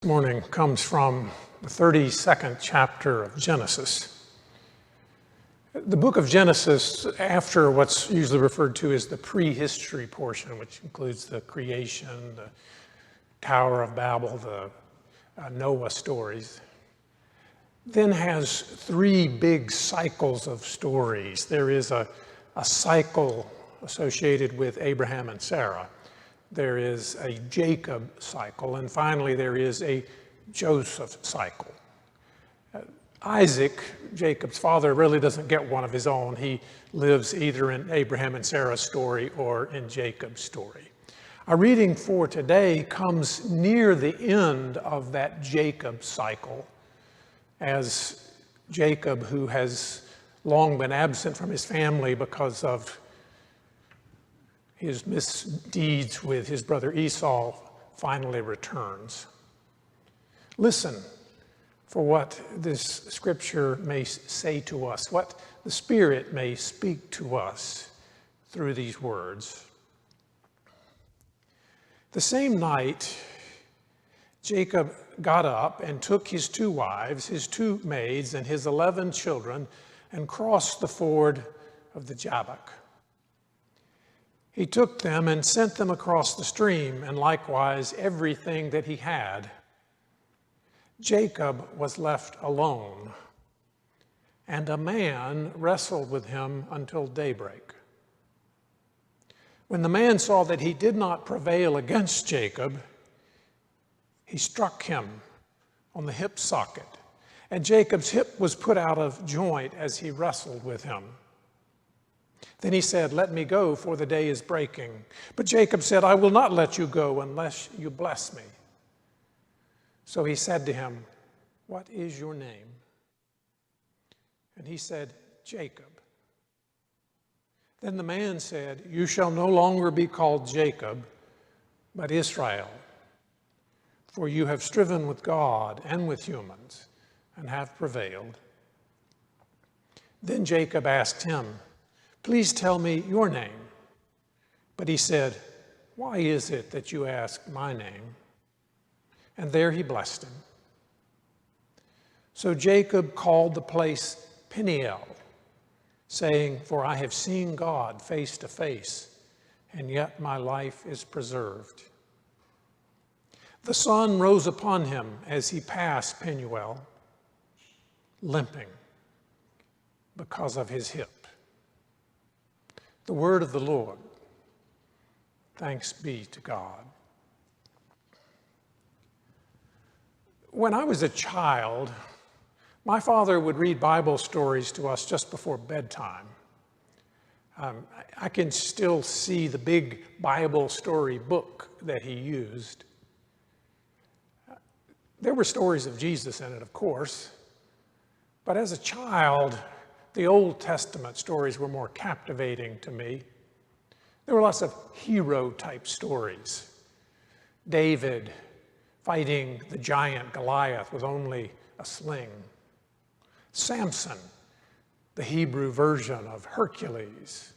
This morning comes from the 32nd chapter of Genesis. The book of Genesis, after what's usually referred to as the prehistory portion, which includes the creation, the Tower of Babel, the Noah stories, then has three big cycles of stories. There is a cycle associated with Abraham and Sarah. There is a Jacob cycle, and finally there is a Joseph cycle. Isaac, Jacob's father, really doesn't get one of his own. He lives either in Abraham and Sarah's story or in Jacob's story. Our reading for today comes near the end of that Jacob cycle, as Jacob, who has long been absent from his family because of his misdeeds with his brother Esau, finally returns. Listen for what this scripture may say to us, what the Spirit may speak to us through these words. The same night, Jacob got up and took his 2 wives, his 2 maids, and his 11 children, and crossed the ford of the Jabbok. He took them and sent them across the stream, and likewise everything that he had. Jacob was left alone, and a man wrestled with him until daybreak. When the man saw that he did not prevail against Jacob, he struck him on the hip socket, and Jacob's hip was put out of joint as he wrestled with him. Then he said, "Let me go, for the day is breaking." But Jacob said, "I will not let you go unless you bless me." So he said to him, "What is your name?" And he said, "Jacob." Then the man said, "You shall no longer be called Jacob, but Israel, for you have striven with God and with humans and have prevailed." Then Jacob asked him, "Please tell me your name." But he said, "Why is it that you ask my name?" And there he blessed him. So Jacob called the place Peniel, saying, "For I have seen God face to face, and yet my life is preserved." The sun rose upon him as he passed Peniel, limping because of his hip. The word of the Lord. Thanks be to God. When I was a child, my father would read Bible stories to us just before bedtime. I can still see the big Bible story book that he used. There were stories of Jesus in it, of course, but as a child, the Old Testament stories were more captivating to me. There were lots of hero-type stories. David fighting the giant Goliath with only a sling. Samson, the Hebrew version of Hercules.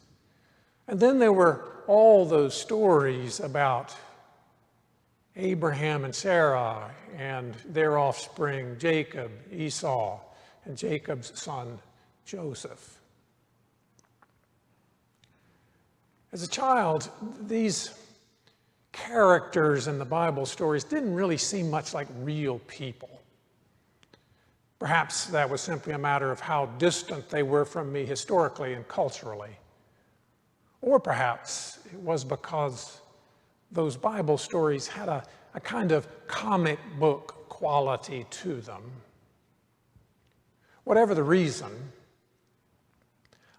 And then there were all those stories about Abraham and Sarah and their offspring, Jacob, Esau, and Jacob's son, Joseph. As a child, these characters in the Bible stories didn't really seem much like real people. Perhaps that was simply a matter of how distant they were from me historically and culturally. Or perhaps it was because those Bible stories had a kind of comic book quality to them. Whatever the reason,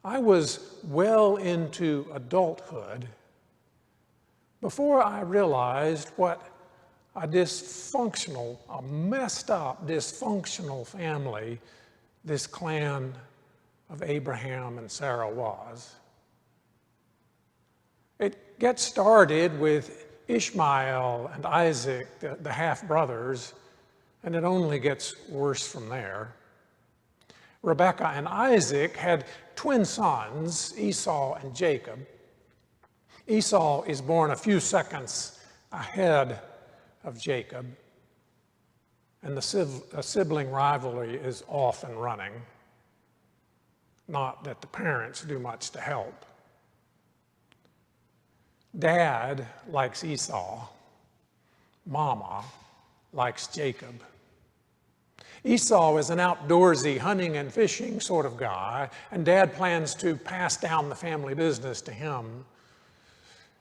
I was well into adulthood before I realized what a messed up, dysfunctional family this clan of Abraham and Sarah was. It gets started with Ishmael and Isaac, the half-brothers, and it only gets worse from there. Rebekah and Isaac had twin sons, Esau and Jacob. Esau is born a few seconds ahead of Jacob. and a sibling rivalry is off and running. Not that the parents do much to help. Dad likes Esau. Mama likes Jacob. Esau is an outdoorsy, hunting and fishing sort of guy, and Dad plans to pass down the family business to him.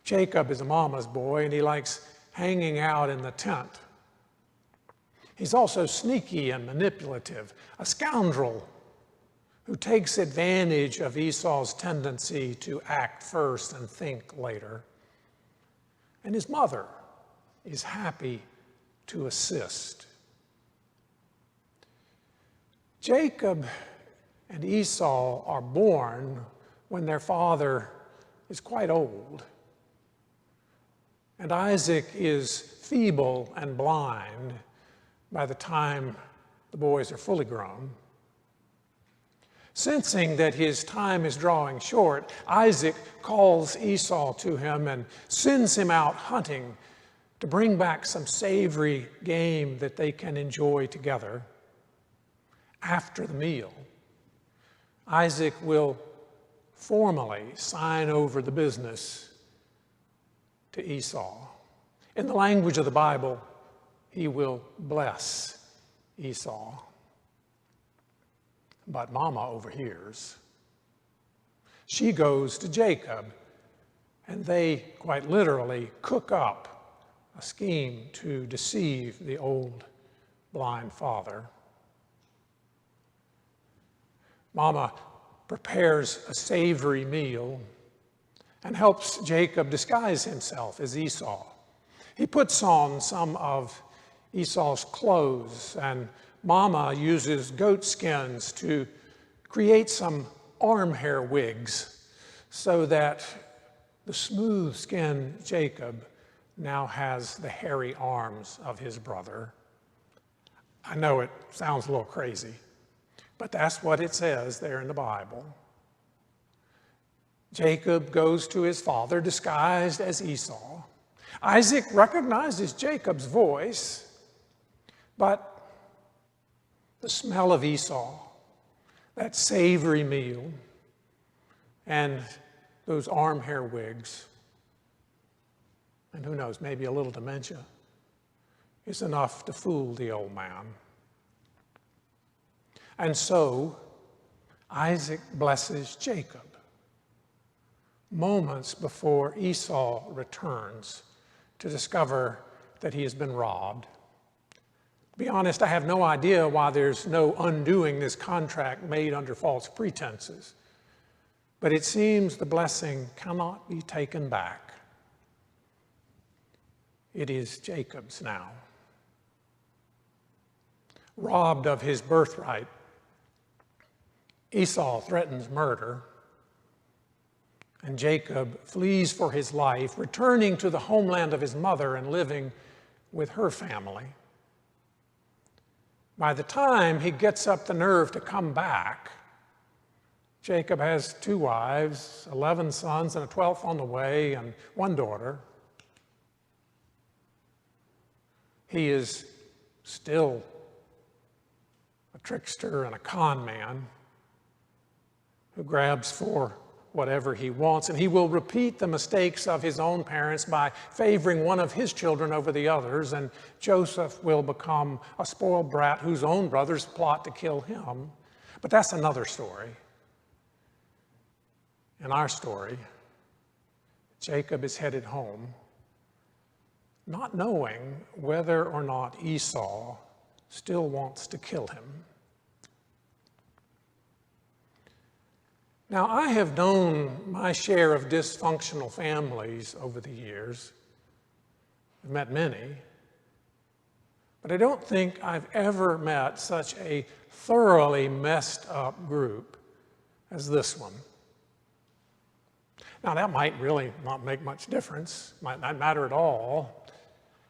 Jacob is a mama's boy, and he likes hanging out in the tent. He's also sneaky and manipulative, a scoundrel who takes advantage of Esau's tendency to act first and think later. And his mother is happy to assist. Jacob and Esau are born when their father is quite old. And Isaac is feeble and blind by the time the boys are fully grown. Sensing that his time is drawing short, Isaac calls Esau to him and sends him out hunting to bring back some savory game that they can enjoy together. After the meal, Isaac will formally sign over the business to Esau. In the language of the Bible, he will bless Esau. But Mama overhears. She goes to Jacob, and they quite literally cook up a scheme to deceive the old blind father. Mama prepares a savory meal and helps Jacob disguise himself as Esau. He puts on some of Esau's clothes, and Mama uses goat skins to create some arm hair wigs so that the smooth-skinned Jacob now has the hairy arms of his brother. I know it sounds a little crazy, but that's what it says there in the Bible. Jacob goes to his father disguised as Esau. Isaac recognizes Jacob's voice, but the smell of Esau, that savory meal, and those arm hair wigs, and who knows, maybe a little dementia, is enough to fool the old man. And so Isaac blesses Jacob moments before Esau returns to discover that he has been robbed. To be honest, I have no idea why there's no undoing this contract made under false pretenses. But it seems the blessing cannot be taken back. It is Jacob's now. Robbed of his birthright, Esau threatens murder, and Jacob flees for his life, returning to the homeland of his mother and living with her family. By the time he gets up the nerve to come back, Jacob has 2 wives, 11 sons, and a 12th on the way, and 1 daughter. He is still a trickster and a con man who grabs for whatever he wants, and he will repeat the mistakes of his own parents by favoring one of his children over the others, and Joseph will become a spoiled brat whose own brothers plot to kill him. But that's another story. In our story, Jacob is headed home, not knowing whether or not Esau still wants to kill him. Now, I have known my share of dysfunctional families over the years. I've met many, but I don't think I've ever met such a thoroughly messed up group as this one. Now, that might really not make much difference, might not matter at all,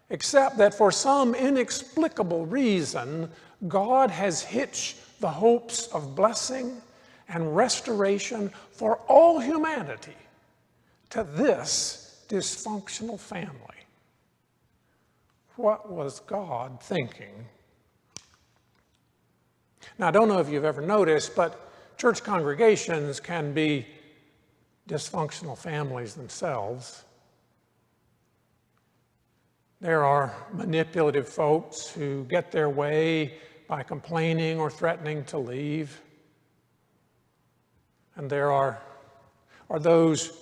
except that for some inexplicable reason, God has hitched the hopes of blessing and restoration for all humanity to this dysfunctional family. What was God thinking Now, I don't know if you've ever noticed, but church congregations can be dysfunctional families themselves. There are manipulative folks who get their way by complaining or threatening to leave. And there are those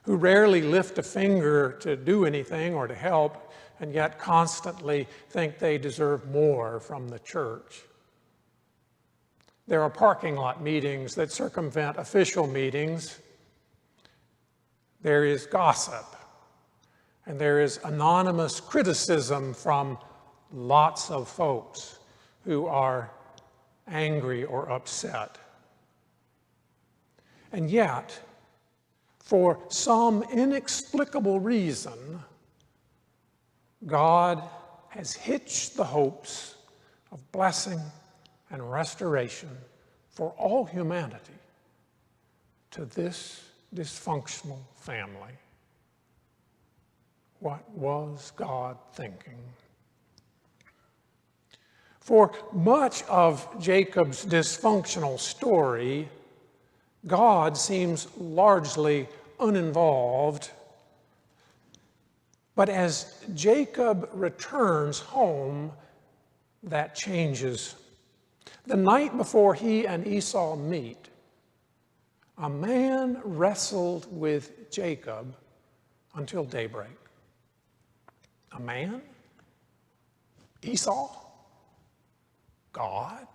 who rarely lift a finger to do anything or to help, and yet constantly think they deserve more from the church. There are parking lot meetings that circumvent official meetings. There is gossip, and there is anonymous criticism from lots of folks who are angry or upset. And yet, for some inexplicable reason, God has hitched the hopes of blessing and restoration for all humanity to this dysfunctional family. What was God thinking? For much of Jacob's dysfunctional story, God seems largely uninvolved. But as Jacob returns home, that changes. The night before he and Esau meet, a man wrestled with Jacob until daybreak. A man? Esau? God?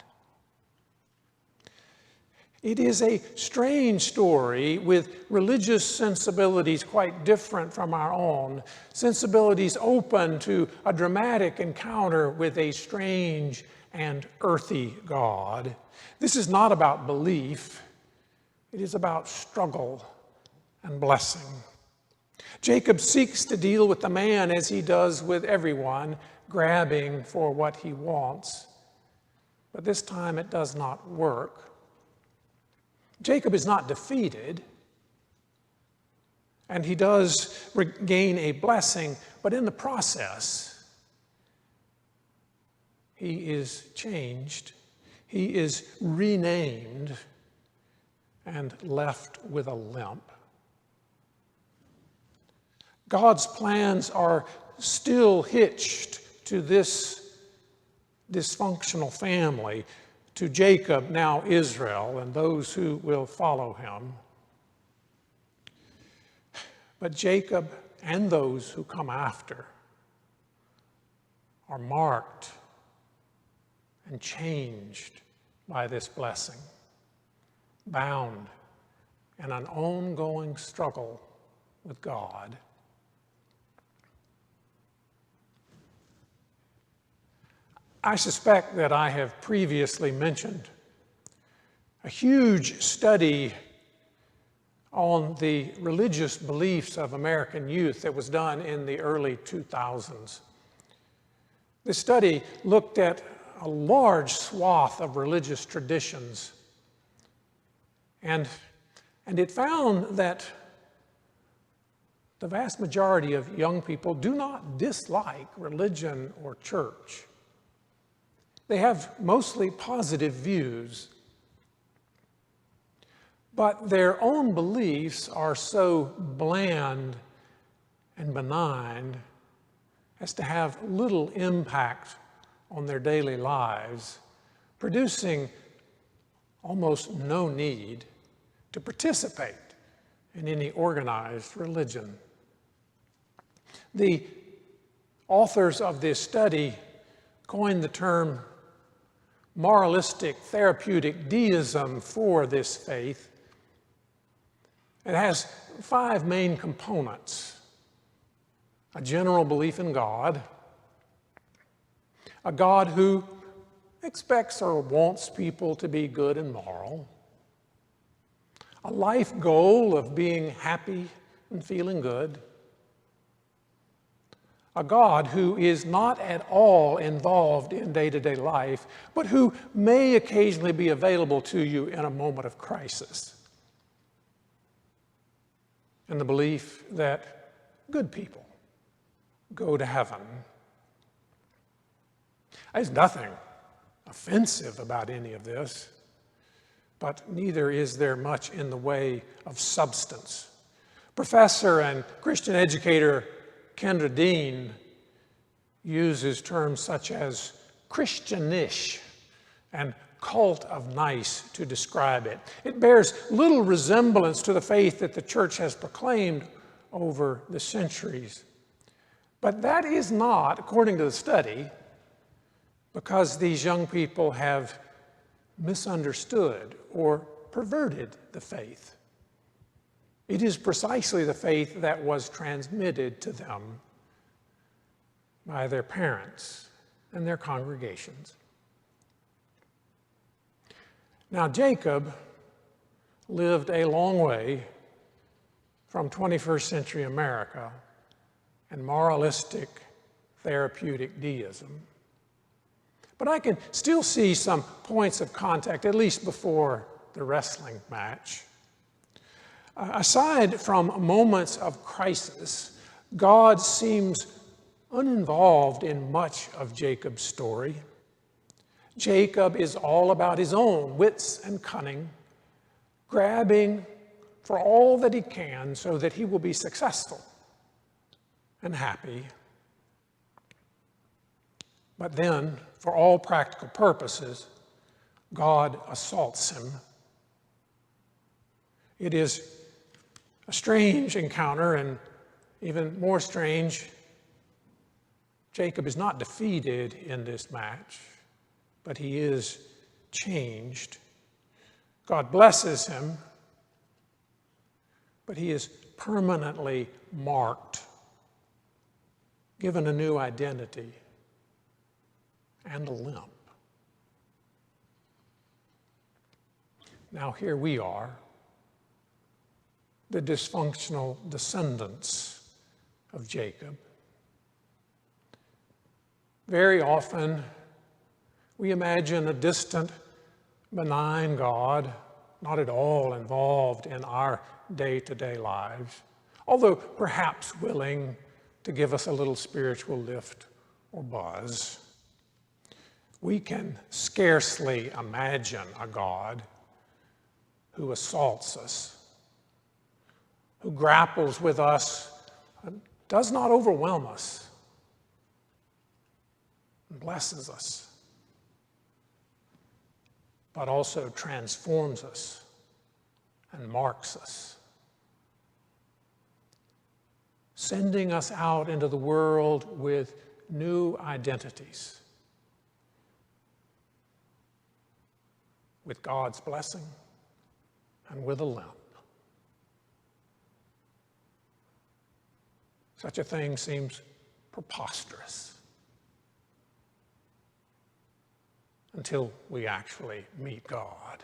It is a strange story with religious sensibilities quite different from our own, sensibilities open to a dramatic encounter with a strange and earthy God. This is not about belief. It is about struggle and blessing. Jacob seeks to deal with the man as he does with everyone, grabbing for what he wants. But this time it does not work. Jacob is not defeated, and he does gain a blessing, but in the process, he is changed, he is renamed, and left with a limp. God's plans are still hitched to this dysfunctional family, to Jacob, now Israel, and those who will follow him. But Jacob and those who come after are marked and changed by this blessing, bound in an ongoing struggle with God. I suspect that I have previously mentioned a huge study on the religious beliefs of American youth that was done in the early 2000s. This study looked at a large swath of religious traditions, and it found that the vast majority of young people do not dislike religion or church. They have mostly positive views, but their own beliefs are so bland and benign as to have little impact on their daily lives, producing almost no need to participate in any organized religion. The authors of this study coined the term moralistic therapeutic deism for this faith. It has 5 main components: a general belief in God, a God who expects or wants people to be good and moral, a life goal of being happy and feeling good, a God who is not at all involved in day-to-day life, but who may occasionally be available to you in a moment of crisis, and the belief that good people go to heaven. There's nothing offensive about any of this, but neither is there much in the way of substance. Professor and Christian educator Kendra Dean uses terms such as Christianish and cult of nice to describe it. It bears little resemblance to the faith that the church has proclaimed over the centuries. But that is not, according to the study, because these young people have misunderstood or perverted the faith. It is precisely the faith that was transmitted to them by their parents and their congregations. Now, Jacob lived a long way from 21st century America and moralistic therapeutic deism. But I can still see some points of contact, at least before the wrestling match. Aside from moments of crisis, God seems uninvolved in much of Jacob's story. Jacob is all about his own wits and cunning, grabbing for all that he can so that he will be successful and happy. But then, for all practical purposes, God assaults him. It is a strange encounter, and even more strange, Jacob is not defeated in this match, but he is changed. God blesses him, but he is permanently marked, given a new identity and a limp. Now here we are, the dysfunctional descendants of Jacob. Very often, we imagine a distant, benign God, not at all involved in our day-to-day lives, although perhaps willing to give us a little spiritual lift or buzz. We can scarcely imagine a God who assaults us, who grapples with us, and does not overwhelm us, and blesses us, but also transforms us and marks us, sending us out into the world with new identities, with God's blessing and with a limp. Such a thing seems preposterous until we actually meet God.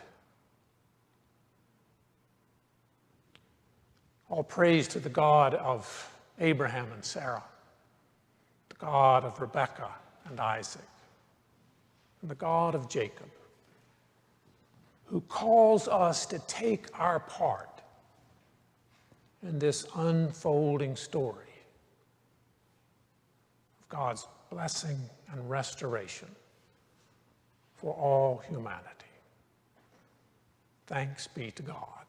All praise to the God of Abraham and Sarah, the God of Rebekah and Isaac, and the God of Jacob, who calls us to take our part in this unfolding story of God's blessing and restoration for all humanity. Thanks be to God.